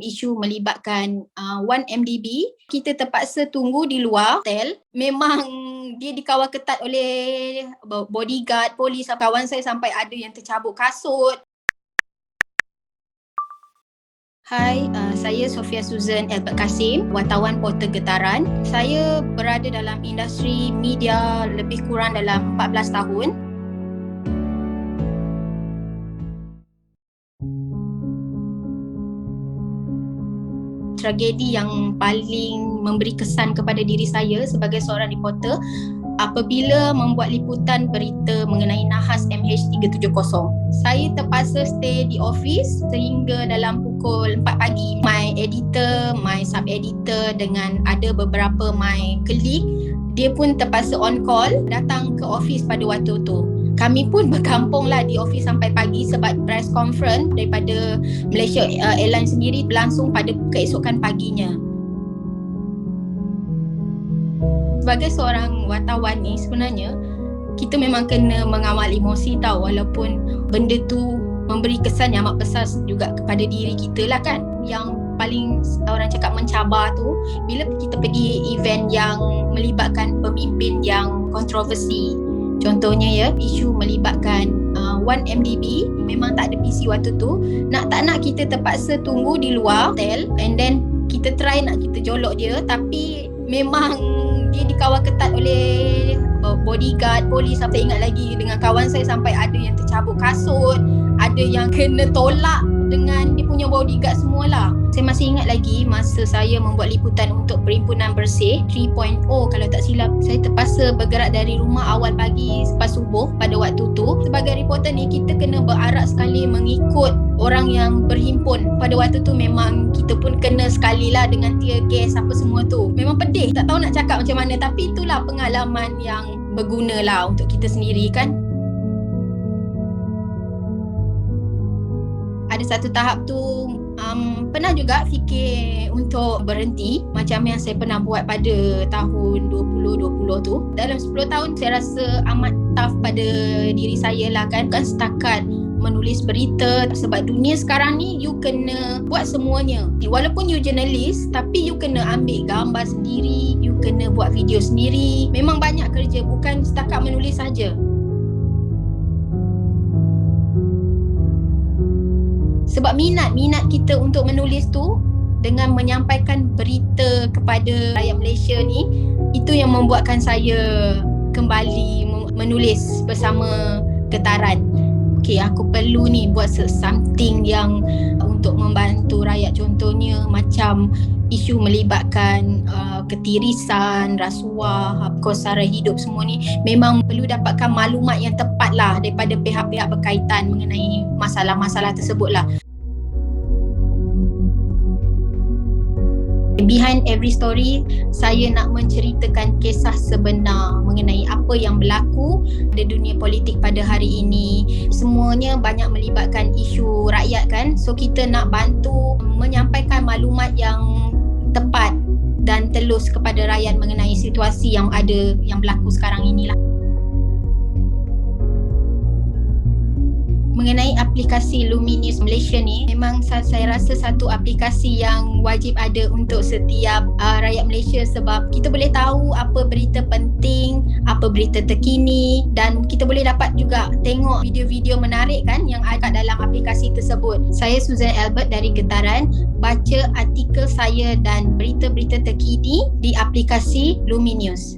isu melibatkan 1MDB. Kita terpaksa tunggu di luar hotel. Memang dia dikawal ketat oleh bodyguard, polis. Kawan saya sampai ada yang tercabut kasut. Hai, saya Sofia Susan Albert Kasim, wartawan Portal Getaran. Saya berada dalam industri media lebih kurang dalam 14 tahun. Tragedi yang paling memberi kesan kepada diri saya sebagai seorang reporter apabila membuat liputan berita mengenai nahas MH370. Saya terpaksa stay di office sehingga dalam pukul 4 pagi. My editor, my sub-editor dengan ada beberapa my colleague, dia pun terpaksa on call datang ke office pada waktu tu. Kami pun berkampunglah di office sampai pagi sebab press conference daripada Malaysia Airlines sendiri berlangsung pada keesokan paginya. Sebagai seorang wartawan ni sebenarnya kita memang kena mengawal emosi tau, walaupun benda tu memberi kesan yang amat besar juga kepada diri kita lah kan. Yang paling orang cakap mencabar tu bila kita pergi event yang melibatkan pemimpin yang kontroversi. Contohnya ya, isu melibatkan 1MDB, memang tak ada PC waktu tu. Nak tak nak kita terpaksa tunggu di luar hotel and then kita try nak kita jolok dia, tapi memang dia dikawal ketat oleh bodyguard, polis. Saya ingat lagi dengan kawan saya sampai ada yang tercabut kasut, ada yang kena tolak dengan dia punya bodyguard semualah. Saya masih ingat lagi masa saya membuat liputan untuk Perhimpunan Bersih 3.0 kalau tak silap. Saya terpaksa bergerak dari rumah awal pagi selepas subuh pada waktu tu. Sebagai reporter ni kita kena berarak sekali mengikut orang yang berhimpun. Pada waktu tu memang kita pun kena sekali lah dengan tear gas apa semua tu. Memang pedih, tak tahu nak cakap macam mana, tapi itulah pengalaman yang berguna lah untuk kita sendiri kan. Ada satu tahap tu pernah juga fikir untuk berhenti macam yang saya pernah buat pada tahun 2020 tu. Dalam 10 tahun saya rasa amat tough pada diri saya lah kan. Bukan setakat menulis berita, sebab dunia sekarang ni you kena buat semuanya. Walaupun you jurnalis, tapi you kena ambil gambar sendiri, you kena buat video sendiri. Memang banyak kerja, bukan setakat menulis saja. Sebab minat kita untuk menulis tu dengan menyampaikan berita kepada rakyat Malaysia ni, itu yang membuatkan saya kembali menulis bersama Getaran. Okay, aku perlu ni buat something yang untuk membantu rakyat, contohnya macam isu melibatkan ketirisan, rasuah, kos sara hidup semua ni. Memang perlu dapatkan maklumat yang tepat lah daripada pihak-pihak berkaitan mengenai masalah-masalah tersebut lah. Behind every story, saya nak menceritakan kisah sebenar mengenai apa yang berlaku di dunia politik pada hari ini. Semuanya banyak melibatkan isu rakyat kan. So kita nak bantu menyampaikan maklumat yang tepat dan telus kepada rakyat mengenai situasi yang ada, yang berlaku sekarang inilah. Mengenai aplikasi Luminews Malaysia ni, memang saya rasa satu aplikasi yang wajib ada untuk setiap rakyat Malaysia, sebab kita boleh tahu apa berita penting, apa berita terkini, dan kita boleh dapat juga tengok video-video menarik kan yang ada dalam aplikasi tersebut. Saya Susan Albert dari Getaran, baca artikel saya dan berita-berita terkini di aplikasi Luminews.